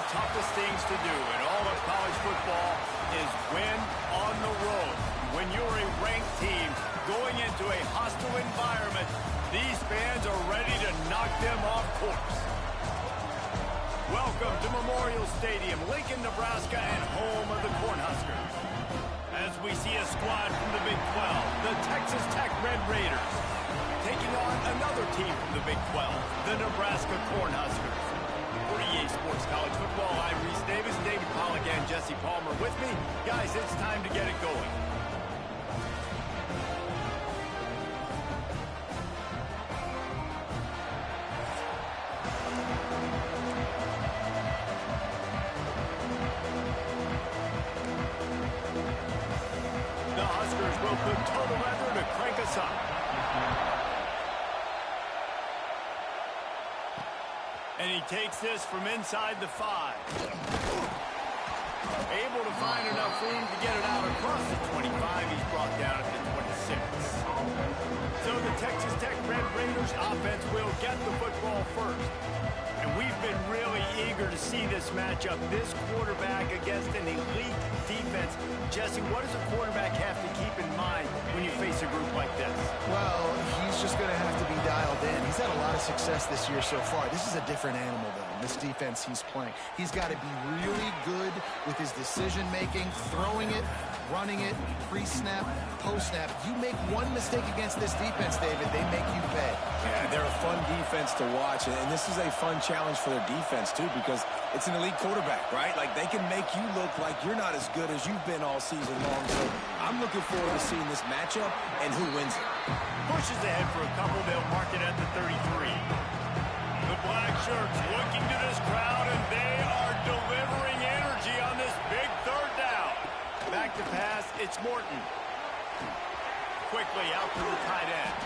toughest things to do in all of college football is win on the road. When you're a ranked team going into a hostile environment, these fans are ready to knock them off course. Welcome to Memorial Stadium, Lincoln, Nebraska, and home of the Cornhuskers. As we see a squad from the Big 12, the Texas Tech Red Raiders, taking on another team from the Big 12, the Nebraska Cornhuskers. For EA Sports College Football, I'm Reese Davis, David Pollack, and Jesse Palmer with me. Guys, it's time to get it going. The Huskers will put total weather to crank us up. And he takes this from inside the 5. Able to find enough room to get it out across the 25. He's brought down at the 26. So the Texas Tech Red Raiders offense will get the football first. And we've been really eager to see this matchup. This quarterback against an elite defense. Jesse, what does a quarterback have to keep in mind when you face a group like this? Well, he's just going to have to be dialed in. He's had a lot of success this year so far. This is a different animal, though, this defense he's playing. He's got to be really good with his decision-making, throwing it, running it, pre-snap, post-snap. You make one mistake against this defense, David, they make you pay. Yeah, they're a fun defense to watch, and this is a fun challenge for their defense, too, because it's an elite quarterback, right? Like, they can make you look like you're not as good as you've been all season long. So I'm looking forward to seeing this matchup and who wins it. Pushes ahead for a couple. They'll mark it at the 33. The black shirts looking to this crowd, and they are delivering energy on this big third down. Back to pass, it's Morton. Quickly out to the tight end.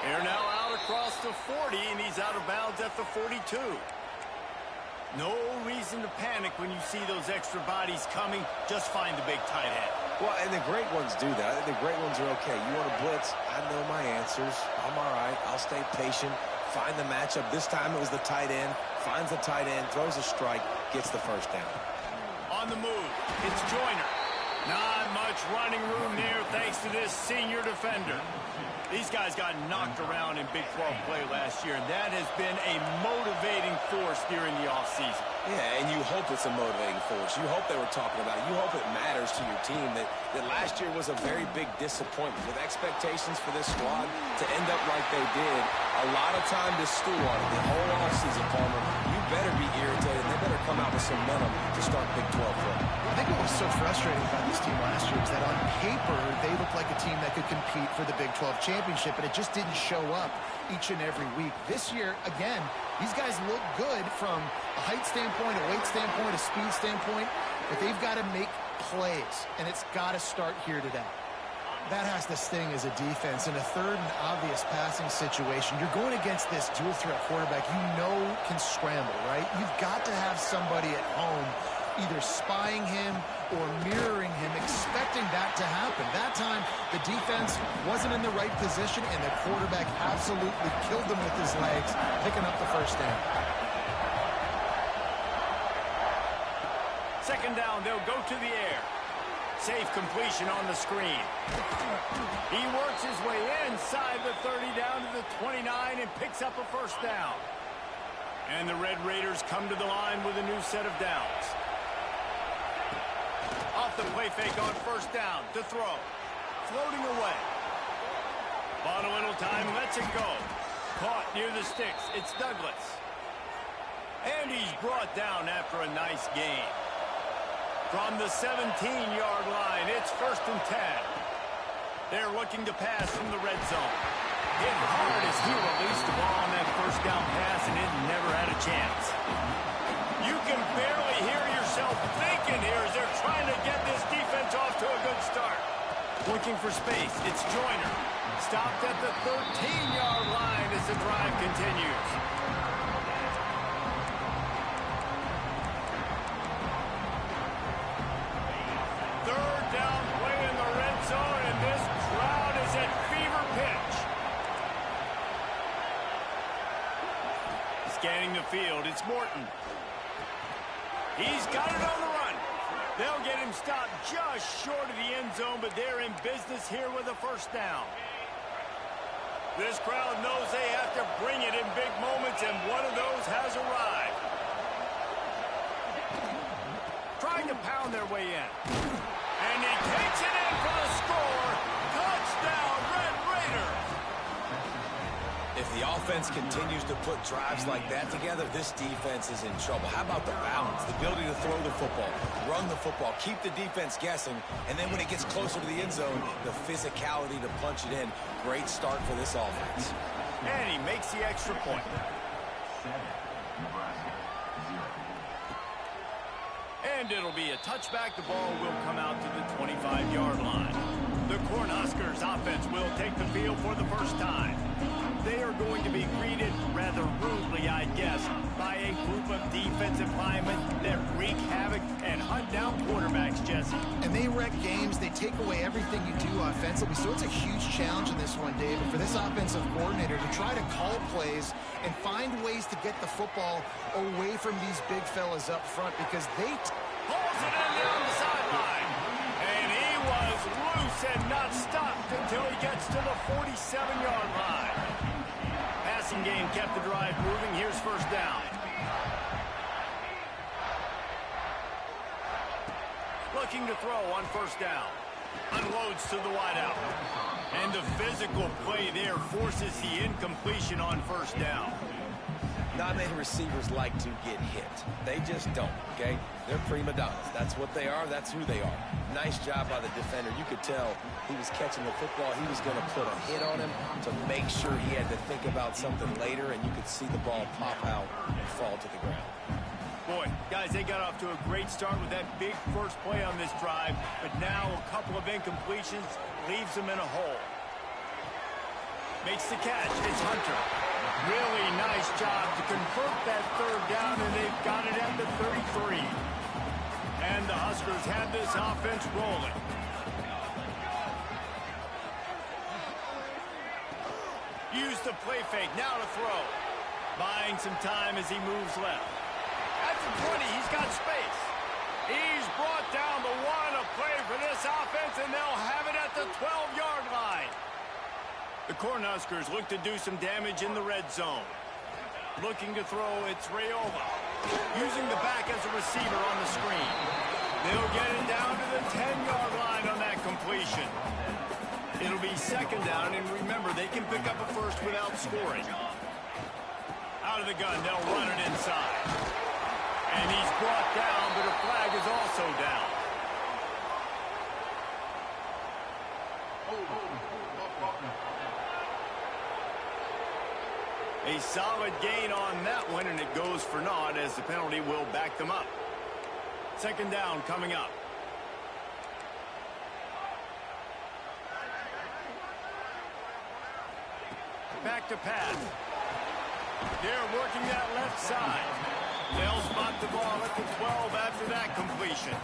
They're now out across the 40, and he's out of bounds at the 42. No reason to panic when you see those extra bodies coming. Just find the big tight end. Well, and the great ones do that. The great ones are okay. You want to blitz? I know my answers. I'm all right. I'll stay patient. Find the matchup. This time it was the tight end. Finds the tight end, throws a strike, gets the first down. On the move, it's Joyner. Not much running room there thanks to this senior defender. These guys got knocked around in Big 12 play last year, and that has been a motivating force during the offseason. Yeah, and you hope it's a motivating force. You hope they were talking about it. You hope it matters to your team that last year was a very big disappointment. With expectations for this squad to end up like they did, a lot of time to stew on it. The whole offseason, Palmer, you better be irritated. They better come out with some momentum to start Big 12 play. I think what was so frustrating about this team last year is that on paper, they looked like a team that could compete for the Big 12 championship, but it just didn't show up each and every week. This year, again, these guys look good from a height standpoint, a weight standpoint, a speed standpoint, but they've got to make plays, and it's got to start here today. That has to sting as a defense. In a third and obvious passing situation, you're going against this dual-threat quarterback you know can scramble, right? You've got to have somebody at home either spying him or mirroring him, expecting that to happen. That time, the defense wasn't in the right position, and the quarterback absolutely killed them with his legs, picking up the first down. Second down, they'll go to the air. Safe completion on the screen. He works his way inside the 30 down to the 29 and picks up a first down. And the Red Raiders come to the line with a new set of downs. Off the play fake on first down to throw. Floating away. Bought a little time, lets it go. Caught near the sticks. It's Douglas. And he's brought down after a nice gain. From the 17-yard line, it's 1st and 10. They're looking to pass from the red zone. Hit hard as he released the ball on that first down pass, and it never had a chance. You can barely hear yourself thinking here as they're trying to get this defense off to a good start. Looking for space, it's Joyner. Stopped at the 13-yard line as the drive continues. Third down play in the red zone, and this crowd is at fever pitch. Scanning the field, it's Morton. He's got it on the run. They'll get him stopped just short of the end zone, but they're in business here with a first down. This crowd knows they have to bring it in big moments, and one of those has arrived. Trying to pound their way in. And he takes it in for the score. Touchdown, Red Raiders. If the offense continues to put drives like that together, this defense is in trouble. How about the balance, the ability to throw the football, run the football, keep the defense guessing, and then when it gets closer to the end zone, the physicality to punch it in. Great start for this offense. And he makes the extra point. And it'll be a touchback. The ball will come out to the 25-yard line. The Cornhuskers offense will take the field for the first time. They are going to be greeted rather rudely, I guess, by a group of defensive linemen that wreak havoc and hunt down quarterbacks, Jesse. And they wreck games. They take away everything you do offensively. So it's a huge challenge in this one, David, for this offensive coordinator to try to call plays and find ways to get the football away from these big fellas up front because they... Pulls it in there on the sideline. And he was loose and not stopped until he gets to the 47-yard line. Passing game kept the drive moving. Here's first down. Looking to throw on first down. Unloads to the wideout. And the physical play there forces the incompletion on first down. Not many receivers like to get hit. They just don't, okay? They're prima donnas. That's what they are. That's who they are. Nice job by the defender. You could tell he was catching the football. He was going to put a hit on him to make sure he had to think about something later, and you could see the ball pop out and fall to the ground. Boy, guys, they got off to a great start with that big first play on this drive, but now a couple of incompletions leaves them in a hole. Makes the catch. It's Hunter. Really nice job to convert that third down, and they've got it at the 33. And the Huskers have this offense rolling. Use the play fake. Now to throw. Buying some time as he moves left. At the 20, he's got space. He's brought down the one, a play for this offense, and they'll have it at the 12-yard line. The Cornhuskers look to do some damage in the red zone. Looking to throw, it's Raiola. Using the back as a receiver on the screen. They'll get it down to the 10-yard line on that completion. It'll be second down, and remember, they can pick up a first without scoring. Out of the gun, they'll run it inside. And he's brought down, but a flag is also down. A solid gain on that one, and it goes for naught as the penalty will back them up. Second down coming up. Back to pass. They're working that left side. They'll spot the ball at the 12 after that completion.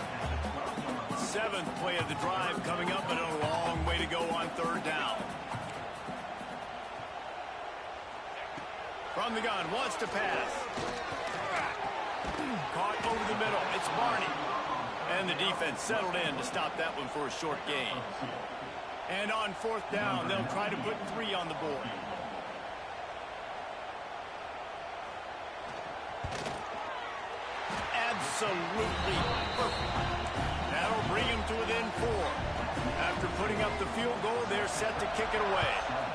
Seventh play of the drive coming up, but a long way to go on third down. From the gun, wants to pass. Caught over the middle. It's Barney. And the defense settled in to stop that one for a short gain. And on fourth down, they'll try to put 3 on the board. Absolutely perfect. That'll bring him to within 4. After putting up the field goal, they're set to kick it away.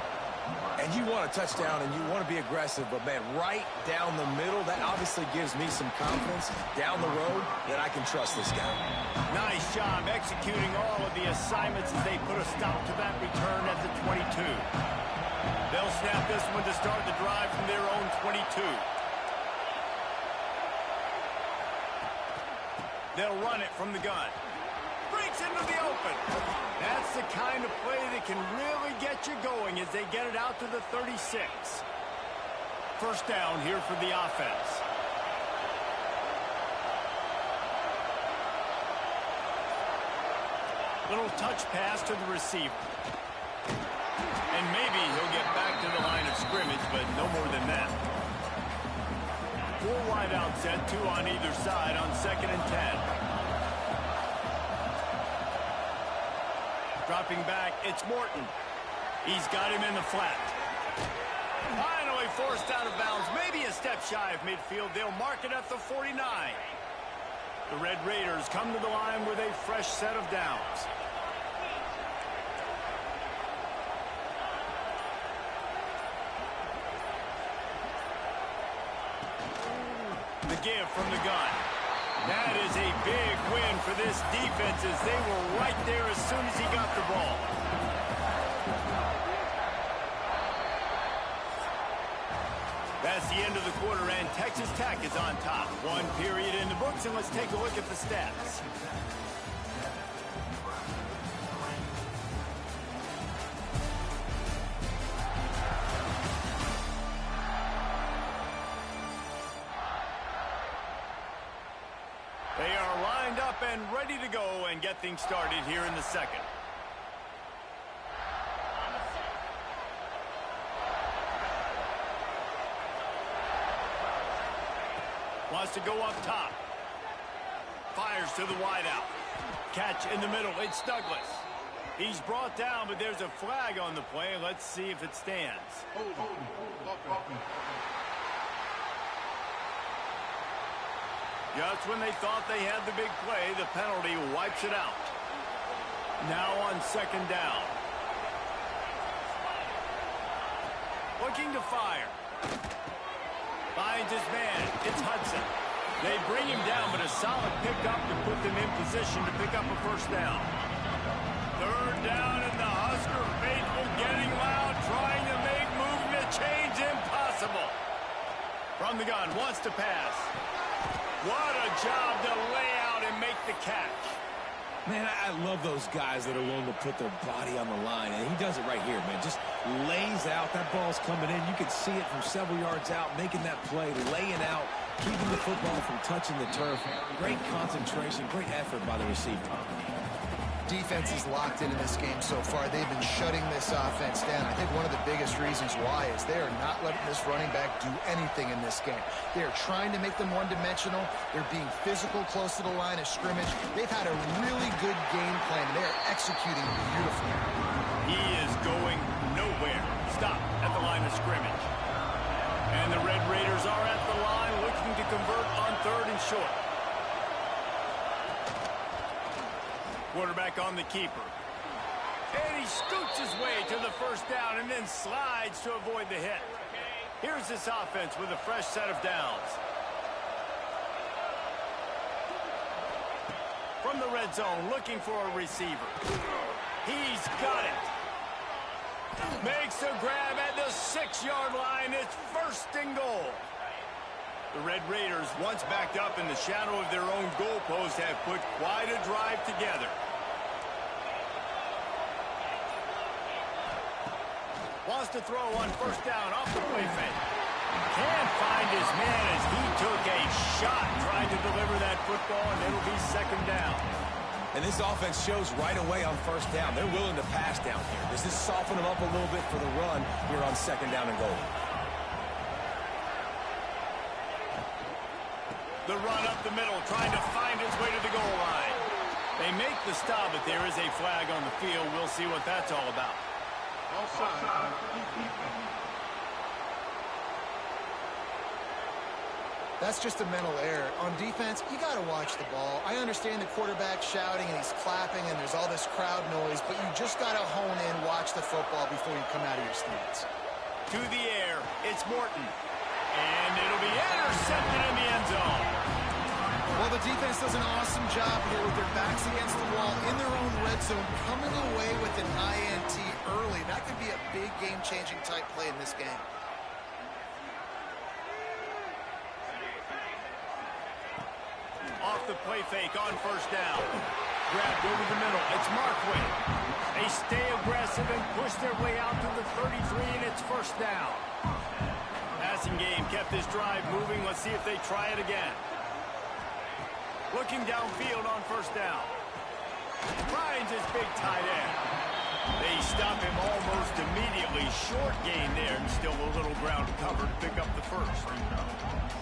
And you want a touchdown and you want to be aggressive, but, man, right down the middle, that obviously gives me some confidence down the road that I can trust this guy. Nice job executing all of the assignments as they put a stop to that return at the 22. They'll snap this one to start the drive from their own 22. They'll run it from the gun. Breaks into the open. That's the kind of play that can really get you going as they get it out to the 36. First down here for the offense. Little touch pass to the receiver. And maybe he'll get back to the line of scrimmage, but no more than that. Four wide out set, two on either side on 2nd and 10. Dropping back, it's Morton. He's got him in the flat. Finally forced out of bounds, maybe a step shy of midfield. They'll mark it at the 49. The Red Raiders come to the line with a fresh set of downs. The give from the gun. That is a big win for this defense as they were right there as soon as he got the ball. That's the end of the quarter, and Texas Tech is on top. One period in the books, and let's take a look at the stats. They are lined up and ready to go and get things started here in the second. Wants to go up top. Fires to the wideout. Catch in the middle. It's Douglas. He's brought down, but there's a flag on the play. Let's see if it stands. Just when they thought they had the big play, the penalty wipes it out. Now on 2nd down. Looking to fire. Finds his man. It's Hudson. They bring him down, but a solid pickup to put them in position to pick up a first down. 3rd down, and the Husker faithful getting loud, trying to make movement change impossible. From the gun, wants to pass. What a job to lay out and make the catch. Man, I love those guys that are willing to put their body on the line, and he does it right here, man. Just lays out. That ball's coming in. You can see it from several yards out, making that play, laying out, keeping the football from touching the turf. Great concentration, great effort by the receiver. Defense is locked in this game so far. They've been shutting this offense down. I think one of the biggest reasons why is they are not letting this running back do anything in this game. They are trying to make them one-dimensional. They're being physical close to the line of scrimmage. They've had a really good game plan. They are executing beautifully. He is going nowhere. Stop at the line of scrimmage. And the Red Raiders are at the line looking to convert on 3rd and short. Quarterback on the keeper. And he scoots his way to the first down and then slides to avoid the hit. Here's this offense with a fresh set of downs. From the red zone, looking for a receiver. He's got it. Makes a grab at the 6-yard line. It's 1st and goal. The Red Raiders, once backed up in the shadow of their own goalpost, have put quite a drive together. Wants to throw on 1st down off the play fake. Can't find his man as he took a shot trying to deliver that football, and it'll be 2nd down. And this offense shows right away on 1st down. They're willing to pass down here. Does this soften them up a little bit for the run here on 2nd down and goal? The run up the middle, trying to find his way to the goal line. They make the stop, but there is a flag on the field. We'll see what that's all about. That's just a mental error. On defense, you got to watch the ball. I understand the quarterback shouting and he's clapping and there's all this crowd noise, but you just got to hone in, watch the football before you come out of your stance. To the air, it's Morton. And it'll be intercepted in the end zone. Well, the defense does an awesome job here with their backs against the wall in their own red zone, coming away with an INT early. That could be a big game-changing type play in this game. Off the play fake on 1st down. Grabbed over the middle. It's Markway. They stay aggressive and push their way out to the 33, and it's 1st down. Passing game kept this drive moving. Let's see if they try it again. Looking downfield on 1st down. Finds his big tight end. They stop him almost immediately. Short gain there, and still a little ground cover to pick up the first.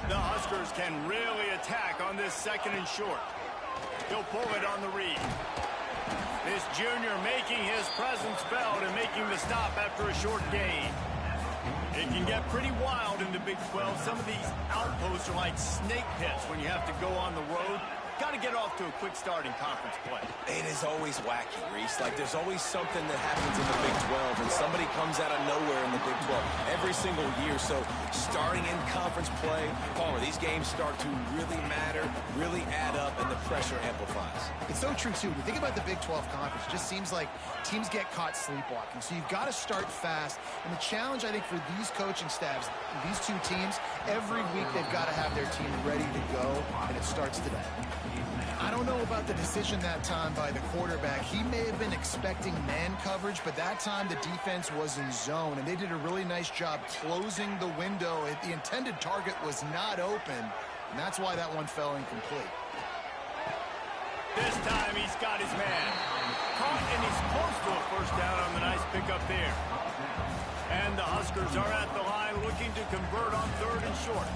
The Huskers can really attack on this second and short. He'll pull it on the read. This junior making his presence felt and making the stop after a short gain. It can get pretty wild in the Big 12. Some of these outposts are like snake pits when you have to go on the road. Got to get off to a quick start in conference play. It is always wacky, Reese. Like, there's always something that happens in the Big 12, and somebody comes out of nowhere in the Big 12 every single year. So, starting in conference play, Palmer, these games start to really matter, really add up, and the pressure amplifies. It's so true, too. When you think about the Big 12 conference, it just seems like teams get caught sleepwalking. So, you've got to start fast. And the challenge, I think, for these coaching staffs, these two teams, every week they've got to have their team ready to go, and it starts today. I don't know about the decision that time by the quarterback. He may have been expecting man coverage, but that time the defense was in zone, and they did a really nice job closing the window. The intended target was not open, and that's why that one fell incomplete. This time he's got his man. Caught, and he's close to a first down on the nice pickup there. And the Huskers are at the line looking to convert on third and short.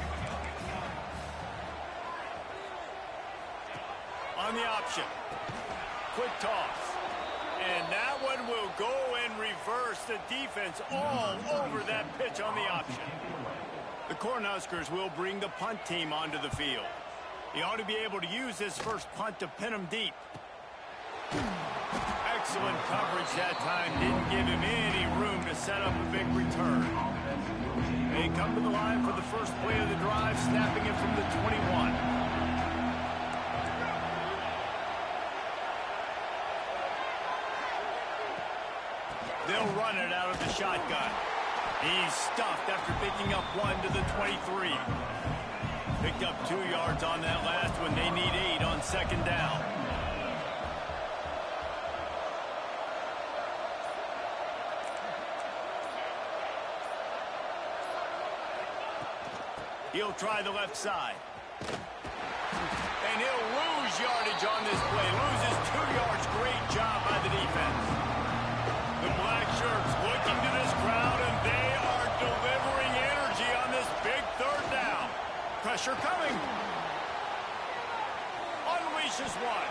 On the option. Quick toss. And that one will go and reverse. The defense all over that pitch on the option. The Cornhuskers will bring the punt team onto the field. He ought to be able to use this first punt to pin him deep. Excellent coverage that time. Didn't give him any room to set up a big return. They come to the line for the first play of the drive, snapping it from the 21. They'll run it out of the shotgun. He's stuffed after picking up one to the 23. Picked up 2 yards on that last one. They need 8 on second down. He'll try the left side. And he'll lose yardage on this play. Loses 2 yards. Great job by the defense. The black shirts looking to this crowd, and they are delivering energy on this big third down. Pressure coming. Unleashes one.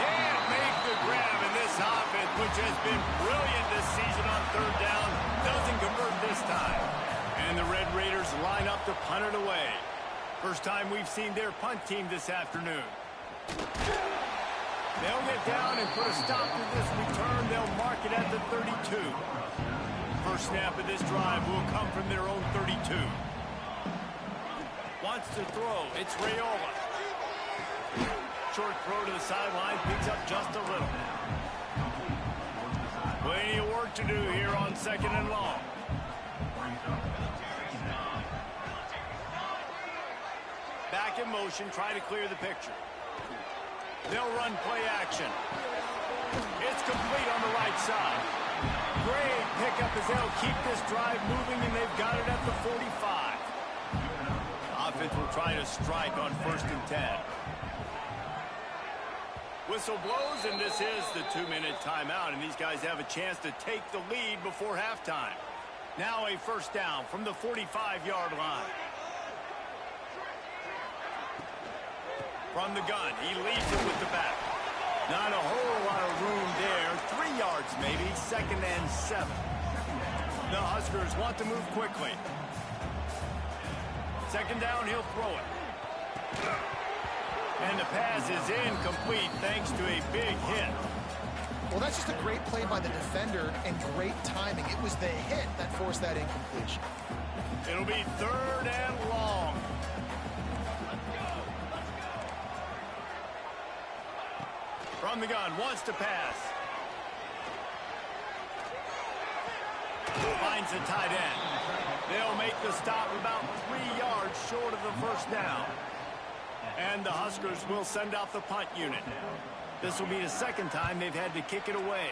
Can't make the grab in this offense, which has been brilliant this season on third down. Doesn't convert this time. And the Red Raiders line up to punt it away. First time we've seen their punt team this afternoon. They'll get down and put a stop to this return. They'll mark it at the 32. First snap of this drive will come from their own 32. Wants to throw. It's Raiola. Short throw to the sideline. Picks up just a little. Plenty of work to do here on second and long. Back in motion. Try to clear the picture. They'll run play action. It's complete on the right side. Great pickup as they'll keep this drive moving, and they've got it at the 45. Offense will try to strike on 1st and 10. Whistle blows, and this is the 2-minute timeout, and these guys have a chance to take the lead before halftime. Now a first down from the 45-yard line. From the gun, he leads it with the back. Not a whole lot of room there. 3 yards maybe, 2nd and 7. The Huskers want to move quickly. Second down, he'll throw it. And the pass is incomplete thanks to a big hit. Well, that's just a great play by the defender and great timing. It was the hit that forced that incompletion. It'll be 3rd and long. From the gun, wants to pass. Finds the tight end. They'll make the stop about 3 yards short of the first down. And the Huskers will send out the punt unit. This will be the 2nd time they've had to kick it away.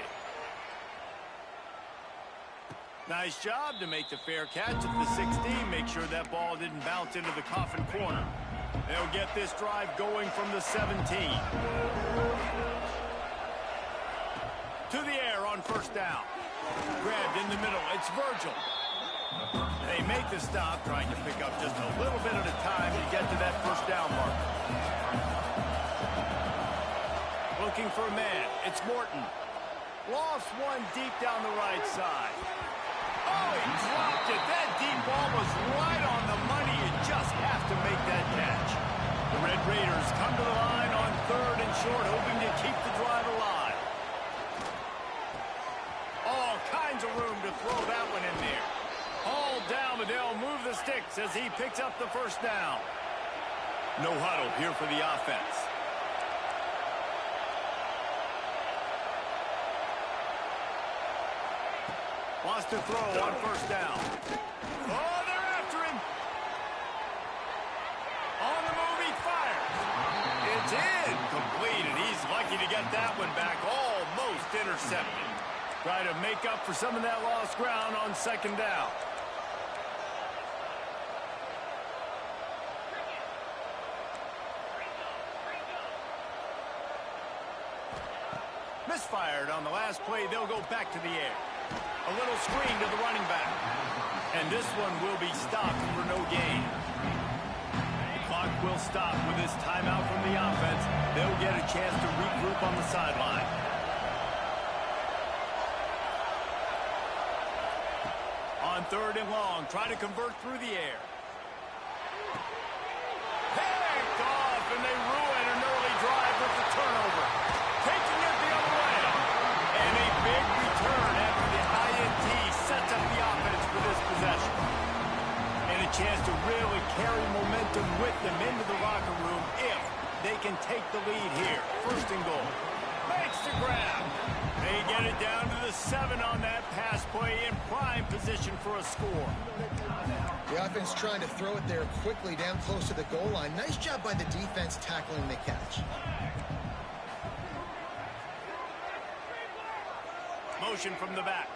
Nice job to make the fair catch at the 16. Make sure that ball didn't bounce into the coffin corner. They'll get this drive going from the 17. To the air on first down. Grabbed in the middle. It's Virgil. They make the stop, trying to pick up just a little bit at a time to get to that first down mark. Looking for a man. It's Morton. Lost one deep down the right side. Oh, he dropped it. That deep ball was right on the money. You just have to make that catch. The Red Raiders come to the line on 3rd and short, hoping to keep the drive alive. All kinds of room to throw that one in there. All down, but they'll move the sticks as he picks up the first down. No huddle here for the offense. Wants to throw on first down. Oh, they're after him. On the move, he fires. It's incomplete, and he's lucky to get that one back. Almost intercepted. Try to make up for some of that lost ground on 2nd down. Misfired on the last play. They'll go back to the air. A little screen to the running back. And this one will be stopped for no gain. The clock will stop with this timeout from the offense. They'll get a chance to regroup on the sideline. On 3rd and long, try to convert through the air. Picked off, and they ruin an early drive with the turnover. Taking it the other way. And a big return after the INT sets up the offense for this possession. And a chance to really carry momentum with them into the locker room if they can take the lead here. 1st and goal. Makes the grab. They get it down to the 7 on that pass play in prime position for a score. The offense trying to throw it there quickly down close to the goal line. Nice job by the defense tackling the catch. Motion from the back.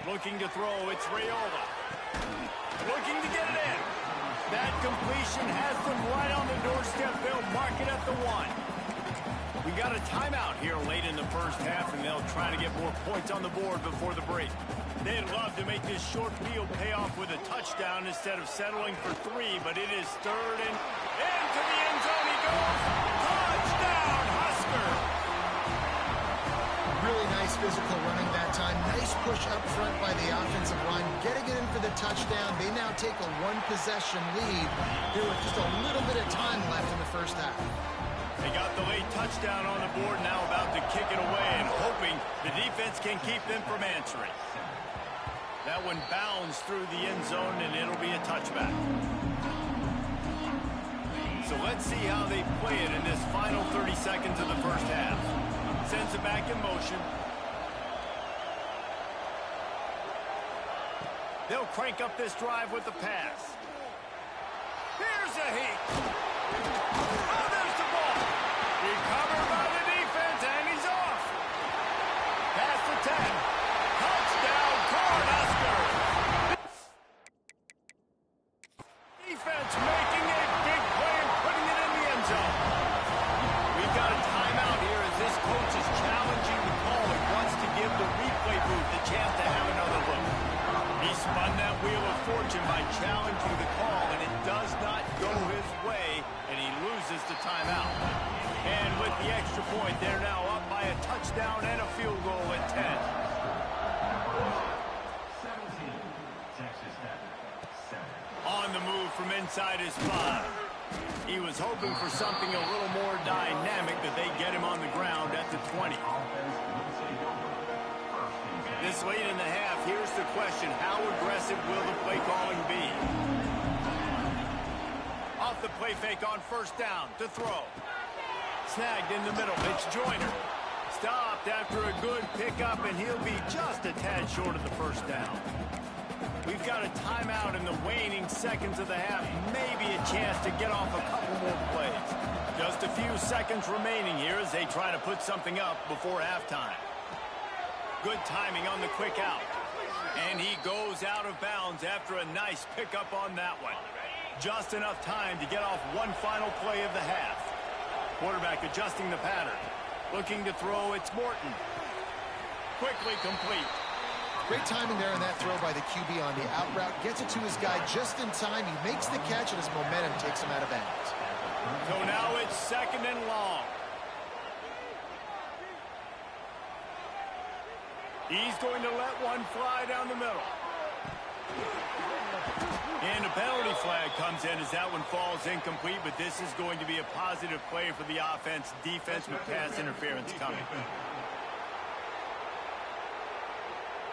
Looking to throw, it's Raiola. Looking to get it in. That completion has them right on the doorstep. They'll mark it at the 1. We got a timeout here late in the first half, and they'll try to get more points on the board before the break. They'd love to make this short field pay off with a touchdown instead of settling for 3, but it is 3rd and into the end zone he goes. Touchdown, Husker! Really nice physical running that time. Nice push up front by the offensive line. Getting it in for the touchdown. They now take a 1-possession lead here with just a little bit of time left in the first half. They got the late touchdown on the board, now about to kick it away and hoping the defense can keep them from answering. That one bounds through the end zone, and it'll be a touchback. So let's see how they play it in this final 30 seconds of the first half. Sends it back in motion. They'll crank up this drive with the pass. Here's a heat. Oh, there's the ball. Recovered by the defense, and he's off. Past the 10. Touchdown, Cornhuskers. Defense making a big play and putting it in the end zone. We've got a timeout here as this coach is challenging the call and wants to give the replay booth the chance to have another look. He spun that wheel of fortune by challenging the call, and it does not go his way, and he loses the timeout. And with the extra point, they're now up by a touchdown and a field goal at 10. 17, Texas Tech, 7. On the move from inside his 5. He was hoping for something a little more dynamic, that they get him on the ground at the 20. This late in the half, here's the question: how aggressive will the play calling be? Off the play fake on first down to throw. Snagged in the middle. It's Joyner. Stopped after a good pickup, and he'll be just a tad short of the first down. We've got a timeout in the waning seconds of the half. Maybe a chance to get off a couple more plays. Just a few seconds remaining here as they try to put something up before halftime. Good timing on the quick out. And he goes out of bounds after a nice pickup on that one. Just enough time to get off one final play of the half. Quarterback adjusting the pattern. Looking to throw, it's Morton. Quickly complete. Great timing there in that throw by the QB on the out route. Gets it to his guy just in time. He makes the catch, and his momentum takes him out of bounds. So now it's 2nd and long. He's going to let one fly down the middle. And a penalty flag comes in as that one falls incomplete, but this is going to be a positive play for the offense. Defense with pass interference coming.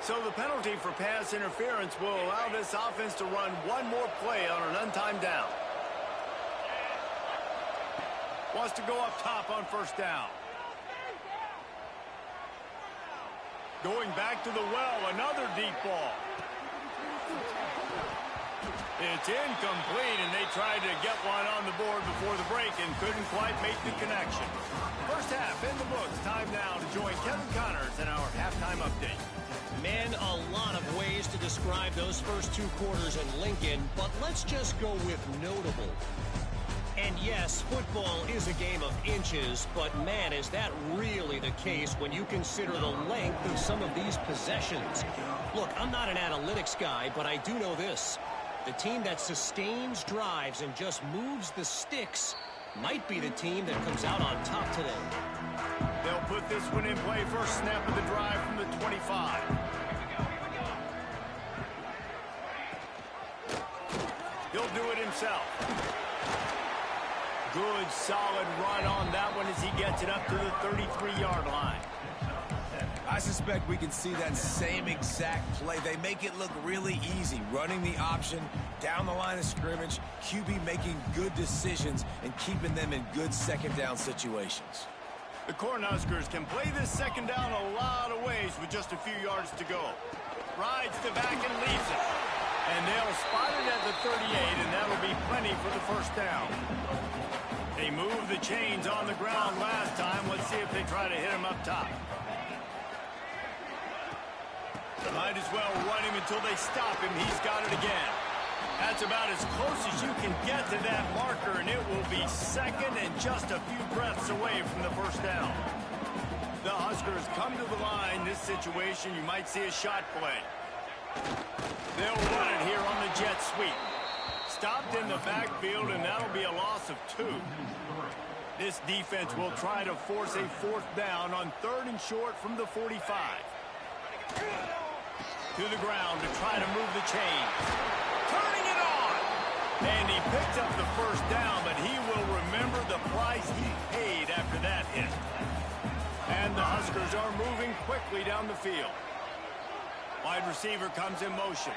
So the penalty for pass interference will allow this offense to run one more play on an untimed down. Wants to go up top on 1st down. Going back to the well, another deep ball. It's incomplete, and they tried to get one on the board before the break and couldn't quite make the connection. First half in the books. Time now to join Kevin Connors in our halftime update. Man, a lot of ways to describe those first 2 quarters in Lincoln, but let's just go with notable. And yes, football is a game of inches, but man, is that really the case when you consider the length of some of these possessions. Look, I'm not an analytics guy, but I do know this. The team that sustains drives and just moves the sticks might be the team that comes out on top today. They'll put this one in play. First snap of the drive from the 25. He'll do it himself. Good, solid run on that one as he gets it up to the 33-yard line. I suspect we can see that same exact play. They make it look really easy, running the option down the line of scrimmage, QB making good decisions and keeping them in good 2nd down situations. The Cornhuskers can play this 2nd down a lot of ways with just a few yards to go. Rides the back and leaves it. And they'll spot it at the 38, and that'll be plenty for the 1st down. They moved the chains on the ground last time. Let's see if they try to hit him up top. Might as well run him until they stop him. He's got it again. That's about as close as you can get to that marker, and it will be 2nd and just a few breaths away from the 1st down. The Huskers come to the line. This situation, you might see a shot play. They'll run it here on the jet sweep. Stopped in the backfield, and that'll be a loss of 2. This defense will try to force a 4th down on 3rd and short from the 45. To the ground to try to move the chains. Turning it on! And he picked up the 1st down, but he will remember the price he paid after that hit. And the Huskers are moving quickly down the field. Wide receiver comes in motion.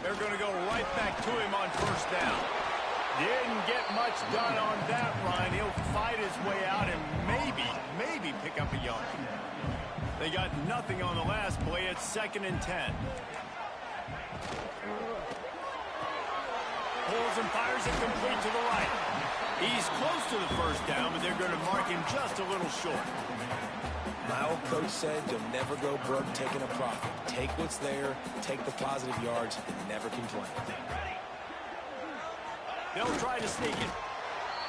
They're going to go right back to him on 1st down. Didn't get much done on that run. He'll fight his way out and maybe pick up a yard. They got nothing on the last play. It's 2nd and 10. Pulls and fires it complete to the right. He's close to the 1st down, but they're going to mark him just a little short. My old coach said you'll never go broke taking a profit. Take what's there, take the positive yards, and never complain. They'll try to sneak it.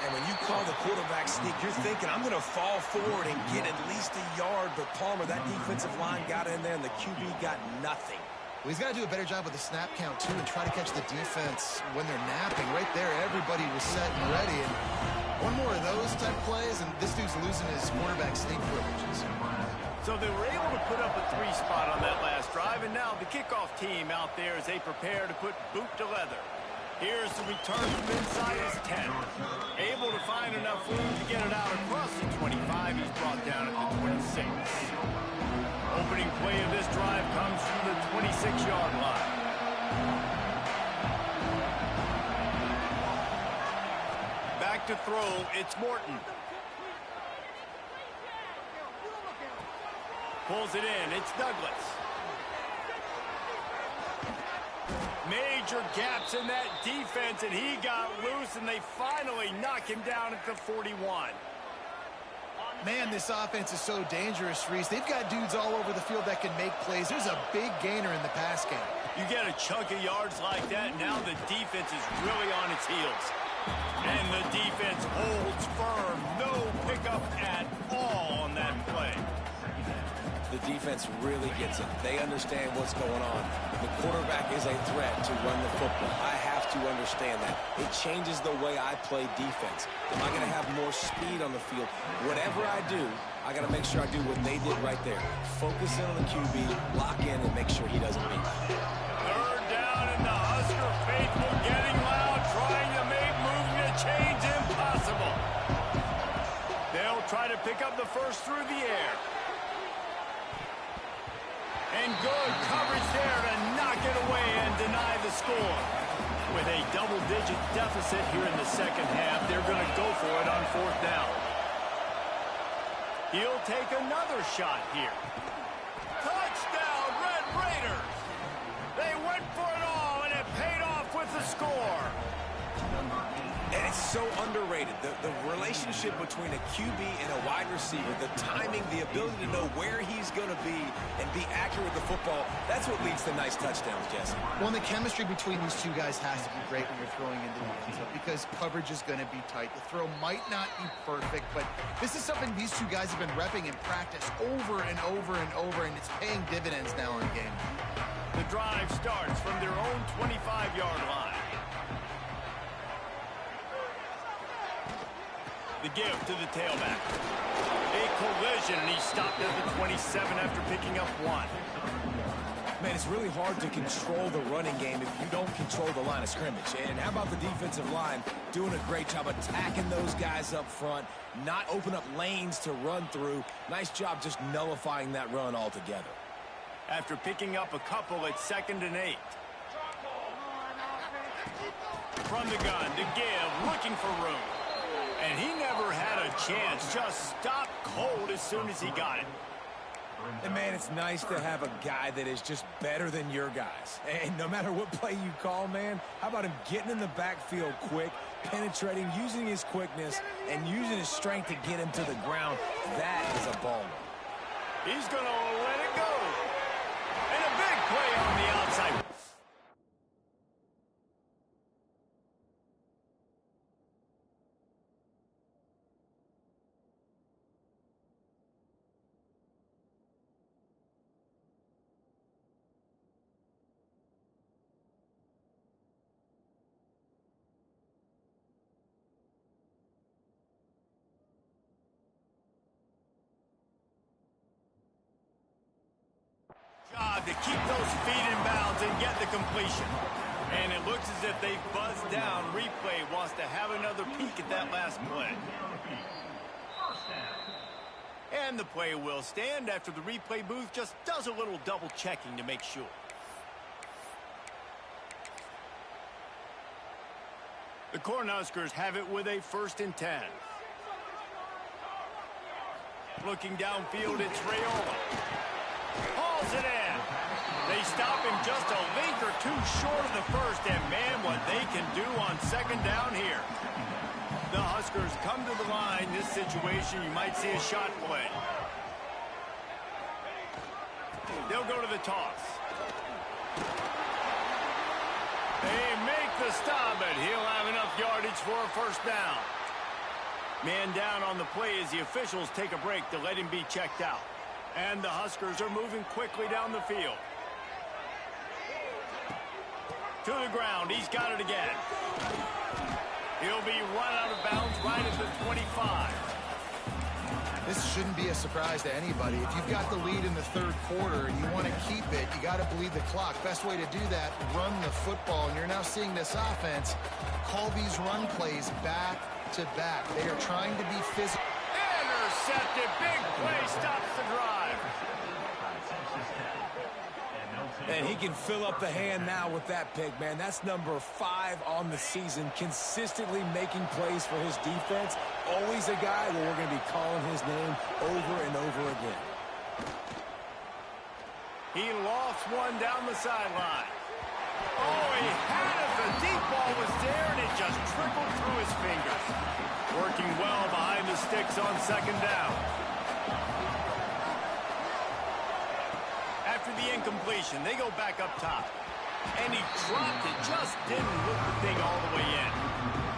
And when you call the quarterback sneak, you're thinking, I'm going to fall forward and get at least a yard. But Palmer, that defensive line got in there, and the QB got nothing. Well, he's got to do a better job with the snap count, too, and try to catch the defense when they're napping. Right there, everybody was set and ready. And one more of those type plays, and this dude's losing his quarterback sneak privileges. So they were able to put up a 3 spot on that last drive, and now the kickoff team out there as they prepare to put boot to leather. Here's the return from inside his 10. Able to find enough room to get it out across the 25. He's brought down at the 26. Opening play of this drive comes from the 26-yard line. Back to throw, it's Morton. Pulls it in, it's Douglas. Major gaps in that defense, and he got loose, and they finally knock him down at the 41. Man, this offense is so dangerous, Reese. They've got dudes all over the field that can make plays. There's a big gainer in the pass game. You get a chunk of yards like that, now the defense is really on its heels. And the defense holds firm. No pickup at all on that play. The defense really gets it. They understand what's going on. The quarterback is a threat to run the football. I have to understand that. It changes the way I play defense. Am I going to have more speed on the field? Whatever I do, I got to make sure I do what they did right there. Focus in on the QB, lock in, and make sure he doesn't beat me. Third down, and the Husker faithful getting loud, trying to make moving the chains impossible. They'll try to pick up the first through the air. And good coverage there to knock it away and deny the score. With a double-digit deficit here in the second half, they're going to go for it on fourth down. He'll take another shot here. Touchdown, Red Raiders! They went for it all, and it paid off with the score. And it's so underrated. The relationship between a QB and a wide receiver, the timing, the ability to know where he's going to be and be accurate with the football, that's what leads to nice touchdowns, Jesse. Well, and the chemistry between these two guys has to be great when you're throwing into the end zone because coverage is going to be tight. The throw might not be perfect, but this is something these two guys have been repping in practice over and over and over, and it's paying dividends now in game. The drive starts from their own 25-yard line. The give to the tailback. A collision, and he stopped at the 27 after picking up one. Man, it's really hard to control the running game if you don't control the line of scrimmage. And how about the defensive line doing a great job attacking those guys up front, not open up lanes to run through. Nice job just nullifying that run altogether. After picking up a couple, it's 2nd and 8. From the gun to give, looking for room. And he never had a chance, just stopped cold as soon as he got it. And, man, it's nice to have a guy that is just better than your guys. And no matter what play you call, man, how about him getting in the backfield quick, penetrating, using his quickness, and using his strength to get him to the ground. That is a baller. He's going to let it go. And a big play on the outside. Job to keep those feet in bounds and get the completion. And it looks as if they buzzed down. Replay wants to have another peek at that last play. And the play will stand after the replay booth just does a little double checking to make sure. The Cornhuskers have it with a 1st and 10. Looking downfield, it's Raiola. Hauls it in. They stop him just a link or two short of the first, and man, what they can do on 2nd down here. The Huskers come to the line. This situation, you might see a shot play. They'll go to the toss. They make the stop, but he'll have enough yardage for a 1st down. Man down on the play as the officials take a break to let him be checked out. And the Huskers are moving quickly down the field. To the ground, he's got it again. He'll be run out of bounds right at the 25. This shouldn't be a surprise to anybody. If you've got the lead in the 3rd quarter and you want to keep it, you got to bleed the clock. Best way to do that, run the football. And you're now seeing this offense call these run plays back to back. They are trying to be physical. Intercepted. Big play stops the drive. And he can fill up the hand now with that pick, man. That's number 5 on the season, consistently making plays for his defense. Always a guy where we're going to be calling his name over and over again. He lost one down the sideline. Oh, he had it. The deep ball was there, and it just trickled through his fingers. Working well behind the sticks on 2nd down. After the incompletion, they go back up top. And he dropped it, just didn't loop the thing all the way in.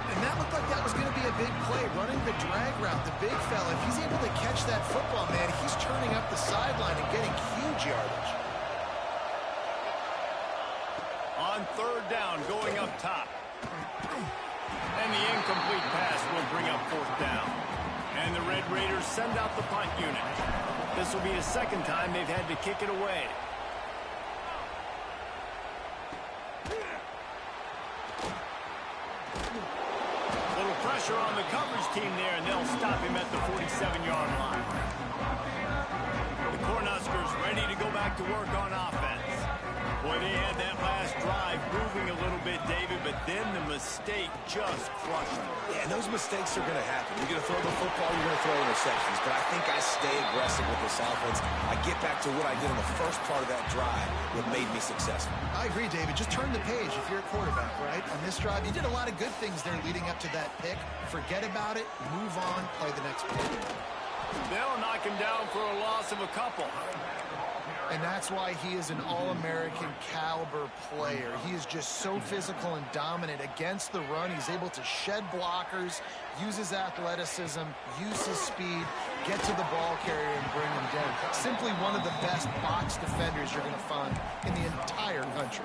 And that looked like that was going to be a big play, running the drag route. The big fella, if he's able to catch that football, man, he's turning up the sideline and getting huge yardage. On third down, going up top. And the incomplete pass will bring up fourth down. And the Red Raiders send out the punt unit. This will be the second time they've had to kick it away. Little pressure on the coverage team there, and they'll stop him at the 47-yard line. The Cornhuskers ready to go back to work on offense. Boy, they had that last drive moving a little bit, David, but then the mistake just crushed them. Yeah, and those mistakes are going to happen. You're going to throw the football, you're going to throw interceptions. But I think I stay aggressive with this offense. I get back to what I did in the first part of that drive that made me successful. I agree, David. Just turn the page if you're a quarterback, right? On this drive, you did a lot of good things there leading up to that pick. Forget about it, move on, play the next play. They'll knock him down for a loss of a couple. And that's why he is an All-American caliber player. He is just so physical and dominant against the run. He's able to shed blockers, use his athleticism, use his speed, get to the ball carrier and bring him down. Simply one of the best box defenders you're going to find in the entire country.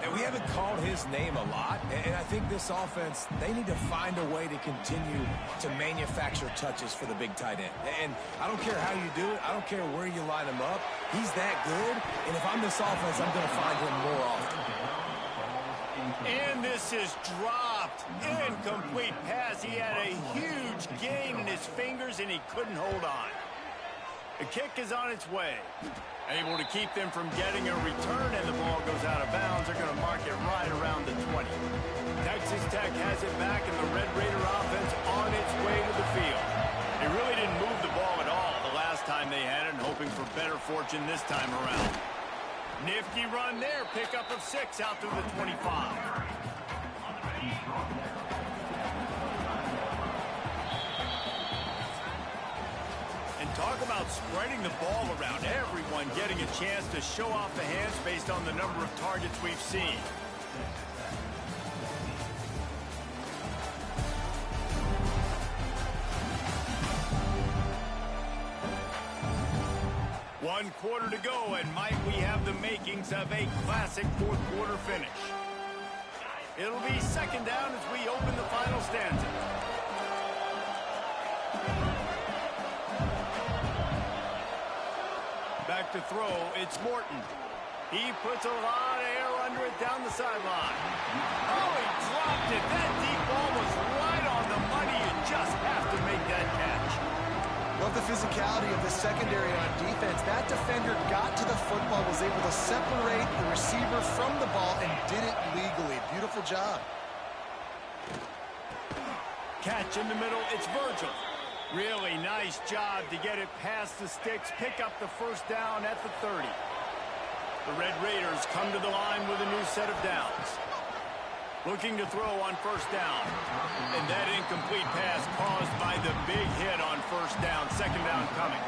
And we haven't called his name a lot, and I think this offense, they need to find a way to continue to manufacture touches for the big tight end. And I don't care how you do it. I don't care where you line him up. He's that good, and if I'm this offense, I'm going to find him more often. And this is dropped. Incomplete pass. He had a huge gain in his fingers, and he couldn't hold on. The kick is on its way. Able to keep them from getting a return, and the ball goes out of bounds. They're going to mark it right around the 20. Texas Tech has it back, and the Red Raider offense on its way to the field. They really didn't move the ball at all the last time they had it, and hoping for better fortune this time around. Nifty run there. Pickup of 6 out to the 25. Talk about spreading the ball around. Everyone getting a chance to show off the hands based on the number of targets we've seen. One quarter to go, and might we have the makings of a classic fourth quarter finish. It'll be second down as we open the final stanza. Back to throw, it's Morton. He puts a lot of air under it down the sideline. Oh, he dropped it. That deep ball was right on the money. You just have to make that catch. Love the physicality of the secondary on defense. That defender got to the football, was able to separate the receiver from the ball, and did it legally. Beautiful job. Catch in the middle, it's Virgil. Really nice job to get it past the sticks, pick up the first down at the 30. The Red Raiders come to the line with a new set of downs. Looking to throw on first down. And that incomplete pass caused by the big hit on first down. Second down coming.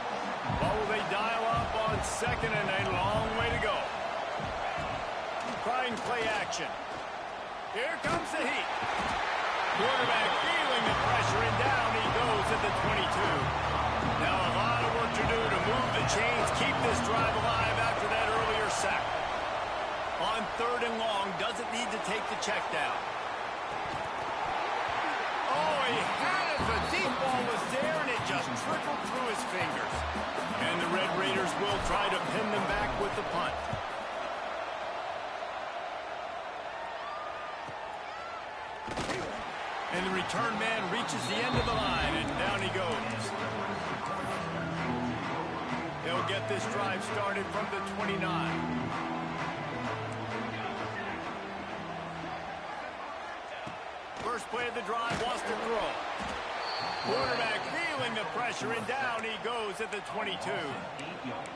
What will they dial up on second, and a long way to go. Trying play action. Here comes the heat. Quarterback feeling the pressure, and down he goes at the 22. Now a lot of work to do to move the chains, keep this drive alive after that earlier sack. On third and long, doesn't need to take the check down. Oh, he had it. The deep ball was there, and it just trickled through his fingers. And the Red Raiders will try to pin them back with the punt. And the return man reaches the end of the line, and down he goes. They'll get this drive started from the 29. First play of the drive, wants to throw. Quarterback feeling the pressure, and down he goes at the 22.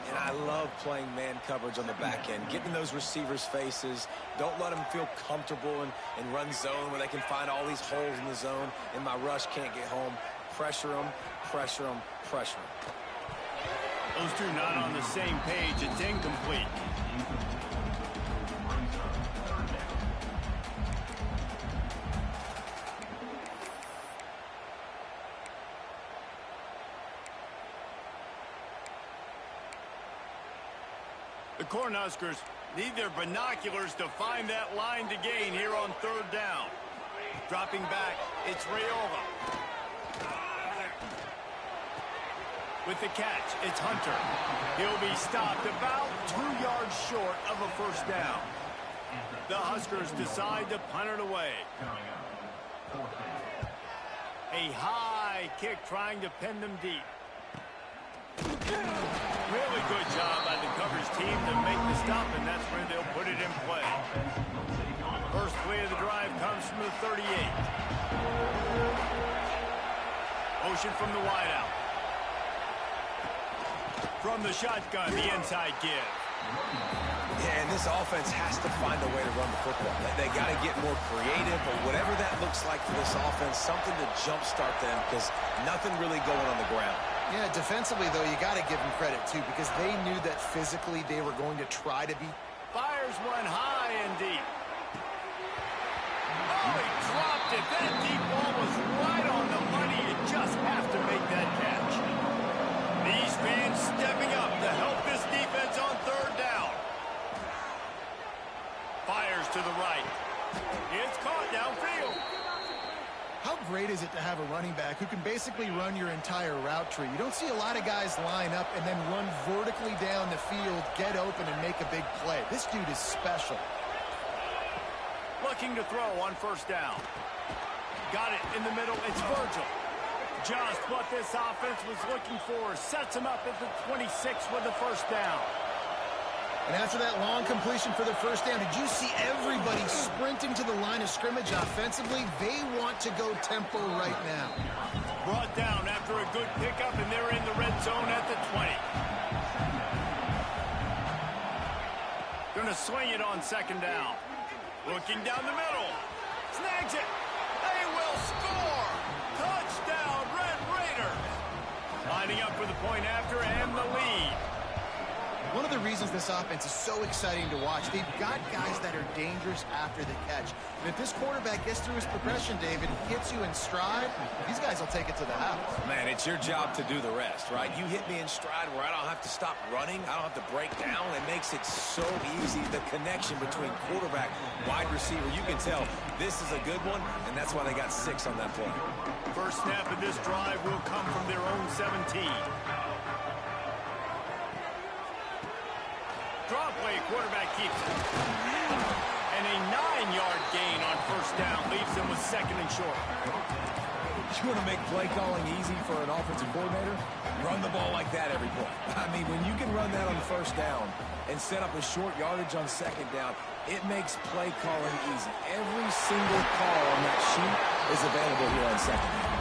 And I love playing man coverage on the back end, getting those receivers' faces. Don't let them feel comfortable and run zone where they can find all these holes in the zone, and my rush can't get home. Pressure them, pressure them, pressure them. Those two not on the same page. It's incomplete. The Cornhuskers need their binoculars to find that line to gain here on third down. Dropping back, it's Raiola. With the catch, it's Hunter. He'll be stopped about 2 yards short of a first down. The Huskers decide to punt it away. A high kick trying to pin them deep. Really good job by the coverage team to make the stop, and that's where they'll put it in play. First play of the drive comes from the 38. Motion from the wideout. From the shotgun, the inside give. Yeah, and this offense has to find a way to run the football. They got to get more creative, or whatever that looks like for this offense, something to jumpstart them, because nothing really going on the ground. Yeah, defensively, though, you got to give them credit, too, because they knew that physically they were going to try to be. Fires one high and deep. Oh, he dropped it. That deep ball was right on the money. You just have to make that catch. These fans stepping up to help this defense on third down. Fires to the right. It's caught downfield. How great is it to have a running back who can basically run your entire route tree? You don't see a lot of guys line up and then run vertically down the field, get open, and make a big play. This dude is special. Looking to throw on first down. Got it in the middle. It's Virgil. Just what this offense was looking for. Sets him up at the 26 with the first down. And after that long completion for the first down, did you see everybody sprinting to the line of scrimmage offensively? They want to go tempo right now. Brought down after a good pickup, and they're in the red zone at the 20. Going to swing it on second down. Looking down the middle. Snags it. They will score. Touchdown, Red Raiders. Lining up for the point after and the lead. One of the reasons this offense is so exciting to watch, they've got guys that are dangerous after the catch. And if this quarterback gets through his progression, David, hits you in stride, these guys will take it to the house. Man, it's your job to do the rest, right? You hit me in stride where I don't have to stop running. I don't have to break down. It makes it so easy. The connection between quarterback, wide receiver, you can tell this is a good one, and that's why they got 6 on that play. First snap of this drive will come from their own 17. Draw play, quarterback keeps it. And a 9-yard gain on first down leaves them with second and short. You want to make play calling easy for an offensive coordinator? Run the ball like that every play. I mean, when you can run that on first down and set up a short yardage on second down, it makes play calling easy. Every single call on that sheet is available here on second down.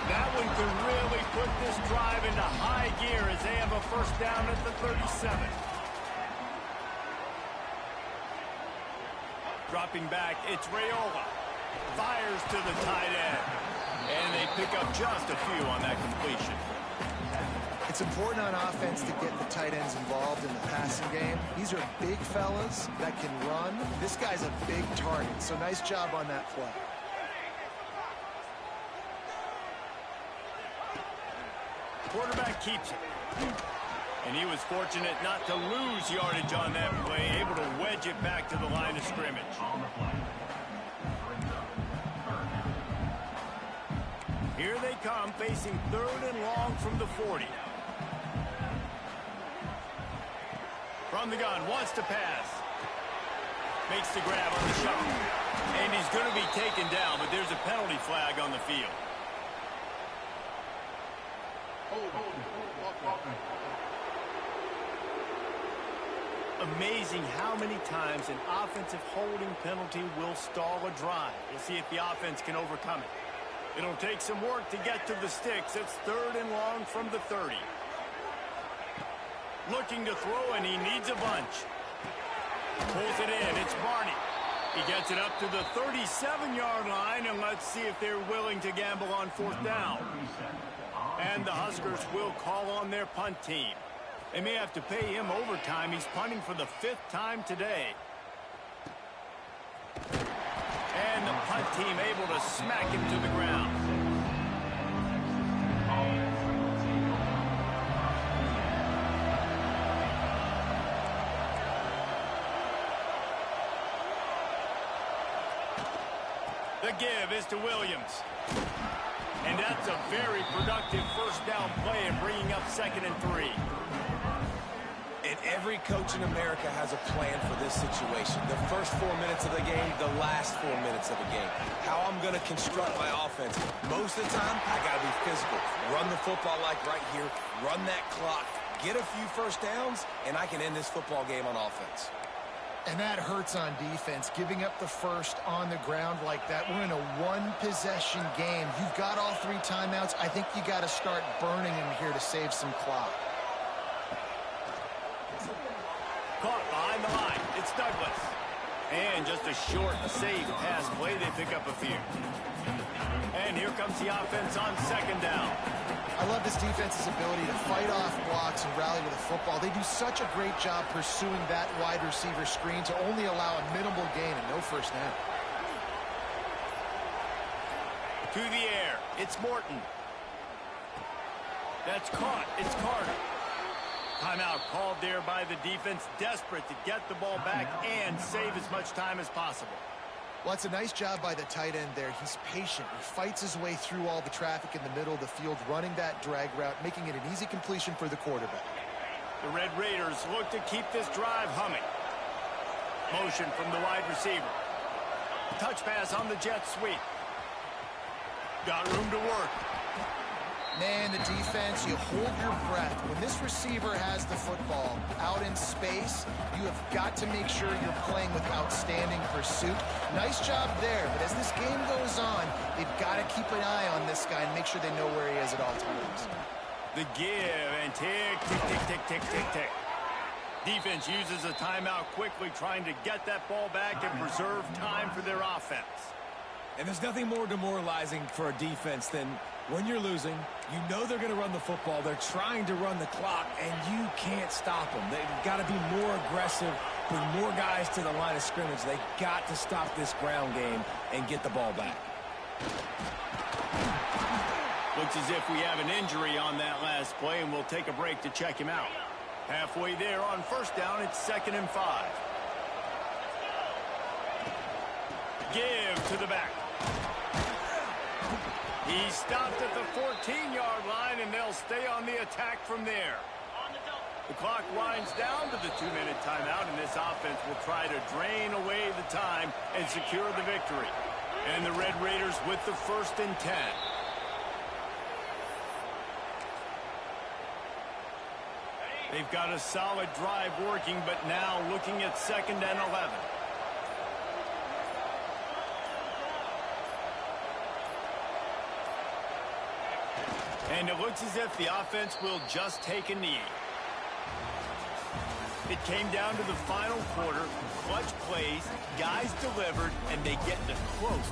That one could really put this drive into high gear as they have a first down at the 37. Dropping back, it's Raiola. Fires to the tight end. And they pick up just a few on that completion. It's important on offense to get the tight ends involved in the passing game. These are big fellas that can run. This guy's a big target, so nice job on that play. Quarterback keeps it. And he was fortunate not to lose yardage on that play, able to wedge it back to the line of scrimmage. Here they come, facing third and long from the 40. From the gun, wants to pass. Makes the grab on the shot. And he's going to be taken down, but there's a penalty flag on the field. Amazing how many times an offensive holding penalty will stall a drive. We'll see if the offense can overcome it. It'll take some work to get to the sticks. It's third and long from the 30. Looking to throw, and he needs a bunch. Pulls it in. It's Barney. He gets it up to the 37-yard line, and let's see if they're willing to gamble on fourth down. And the Huskers will call on their punt team. They may have to pay him overtime. He's punting for the 5th time today. And the punt team able to smack him to the ground. The give is to Williams. And that's a very productive first down play in bringing up 2nd and 3. And every coach in America has a plan for this situation. The first 4 minutes of the game, the last 4 minutes of the game. How I'm going to construct my offense. Most of the time, I got to be physical. Run the football like right here. Run that clock. Get a few first downs, and I can end this football game on offense. And that hurts on defense, giving up the first on the ground like that. We're in a one-possession game. You've got all 3 timeouts. I think you got to start burning them here to save some clock. Caught behind the line. It's Douglas. And just a short, safe pass play. They pick up a few. And here comes the offense on 2nd down. I love this defense's ability to fight off blocks and rally with the football. They do such a great job pursuing that wide receiver screen to only allow a minimal gain and no first down. To the air. It's Morton. That's caught. It's Carter. Timeout called there by the defense, desperate to get the ball back and save as much time as possible. Well, it's a nice job by the tight end there. He's patient. He fights his way through all the traffic in the middle of the field, running that drag route, making it an easy completion for the quarterback. The Red Raiders look to keep this drive humming. Motion from the wide receiver. Touch pass on the jet sweep. Got room to work. Man, the defense, you hold your breath. When this receiver has the football out in space, you have got to make sure you're playing with outstanding pursuit. Nice job there, but as this game goes on, they've got to keep an eye on this guy and make sure they know where he is at all times. The give and tick, tick, tick, tick, tick, tick, tick. Defense uses a timeout quickly, trying to get that ball back and preserve time for their offense. And there's nothing more demoralizing for a defense than when you're losing, you know they're going to run the football. They're trying to run the clock, and you can't stop them. They've got to be more aggressive, bring more guys to the line of scrimmage. They've got to stop this ground game and get the ball back. Looks as if we have an injury on that last play, and we'll take a break to check him out. Halfway there on first down, it's 2nd and 5. Give to the back. He stopped at the 14-yard line, and they'll stay on the attack from there. The clock winds down to the 2-minute timeout, and this offense will try to drain away the time and secure the victory. And the Red Raiders with the 1st and 10. They've got a solid drive working, but now looking at 2nd and 11. And it looks as if the offense will just take a knee. It came down to the final quarter. Clutch plays, guys delivered, and they get the close